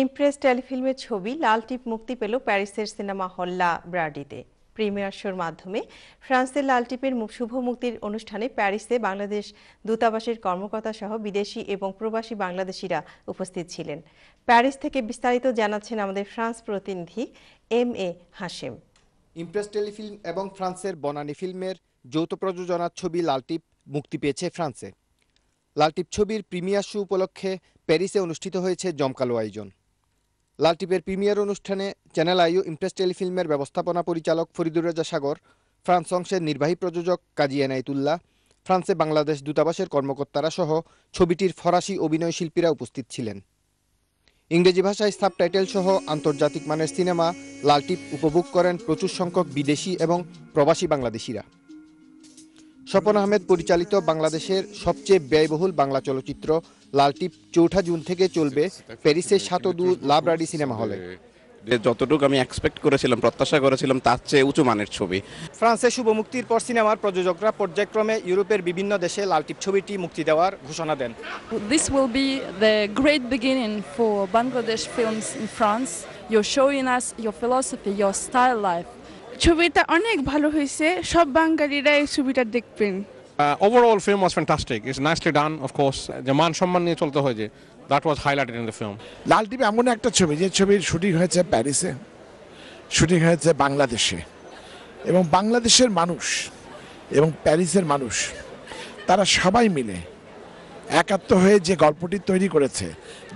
Impress টেলিফিল্মের ছবি লাল টিপ মুক্তি পেল প্যারিসের সিনেমা হল লা ব্রাডিতে। প্রিমিয়ার শোর মাধ্যমে ফ্রান্সের লাল টিপের শুভ মুক্তির অনুষ্ঠানে প্যারিসে বাংলাদেশ দূতাবাসের কর্মকর্তা সহ বিদেশি এবং প্রবাসী বাংলাদেশিরা উপস্থিত ছিলেন। প্যারিস থেকে বিস্তারিত জানাচ্ছেন আমাদের ফ্রান্স প্রতিনিধি এম.এ. হাশেম। ইমপ্রেস টেলিফিল্ম এবং ফ্রান্সের বনানী ফিল্মের যৌথ প্রযোজনার ছবি লাল টিপ মুক্তি পেয়েছে ফ্রান্সে। লাল টিপ ছবির প্রিমিয়ার শো উপলক্ষে প্যারিসে অনুষ্ঠিত হয়েছে জমকালো আয়োজন। লাল টিপের প্রিমিয়ার অনুষ্ঠানে চ্যানেল আই ও ইমপ্রেস টেলিফিল্মের ব্যবস্থাপনা পরিচালক ফরিদুর রেজা সাগর, ফ্রান্স অংশের নির্বাহী প্রযোজক কাজী এনায়েতুল্লাহ, ফ্রান্সে বাংলাদেশ দূতাবাসের কর্মকর্তারা সহ ছবিটির ফরাসি অভিনয় শিল্পীরা উপস্থিত ছিলেন। ইংরেজি ভাষায় সাবটাইটেল সহ আন্তর্জাতিক মানের সিনেমা লাল টিপ উপভোগ করেন প্রচুর সংখ্যক বিদেশি এবং প্রবাসী বাংলাদেশিরা। স্বপন আহমেদ পরিচালিত বাংলাদেশের সবচেয়ে ব্যয়বহুল বাংলা চলচ্চিত্র লাল টিপ ৪ জুন থেকে চলবে প্যারিসের শাতোদু লা ব্রাডি সিনেমা হলে। যতটুকু আমি এক্সপেক্ট করেছিলাম, প্রত্যাশা করেছিলাম, তার চেয়ে উঁচু মানের ছবি। ফ্রান্সে শুভ মুক্তির পর সিনেমার প্রযোজকরা পর্যায়ক্রমে ইউরোপের বিভিন্ন দেশে লাল টিপ ছবিটি মুক্তি দেওয়ার ঘোষণা দেন। This will be the great beginning for Bangladesh films in France. You're showing us your philosophy, your style life. ছবিটা অনেক ভালো হয়েছে, সব বাঙালিরা এই ছবিটা দেখবেন। Overall film was fantastic. It's nicely done, of course. যে মান সম্মান নিয়ে চলতে হয় যে that was highlighted in the film. লাল টিপ এমন একটা ছবি যে ছবির শুটিং হয়েছে প্যারিসে, শুটিং হয়েছে বাংলাদেশে, এবং বাংলাদেশের মানুষ এবং প্যারিসের মানুষ তারা সবাই মিলে একাত্ম হয়ে যে গল্পটি তৈরি করেছে,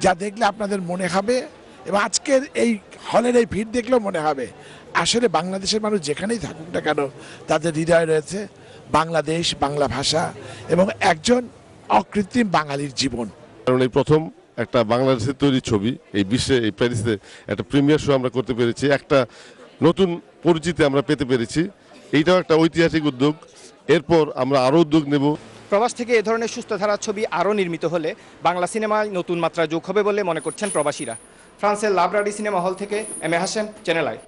যা দেখলে আপনাদের মনে হবে এবং আজকের এই হলের এই ভিড় দেখলেও মনে হবে আসলে বাংলাদেশের মানুষ যেখানেই থাকুক না কেন তাদের হৃদয়ে রয়েছে বাংলাদেশ, বাংলা ভাষা এবং একজন অকৃত্রিম বাঙালির জীবন। কারণ এই প্রথম একটা বাংলাদেশের তৈরি ছবি এই বিশ্বে, এই প্যারিসে একটা প্রিমিয়ার শো আমরা করতে পেরেছি, একটা নতুন পরিচিতি আমরা পেতে পেরেছি। এইটাও একটা ঐতিহাসিক উদ্যোগ। এরপর আমরা আরও উদ্যোগ নেব। প্রবাস থেকে এ ধরনের সুস্থ ধারার ছবি আরও নির্মিত হলে বাংলা সিনেমায় নতুন মাত্রা যোগ হবে বলে মনে করছেন প্রবাসীরা। ফ্রান্সের লা ব্রাডি সিনেমা হল থেকে এম.এ. Hashem, channel I.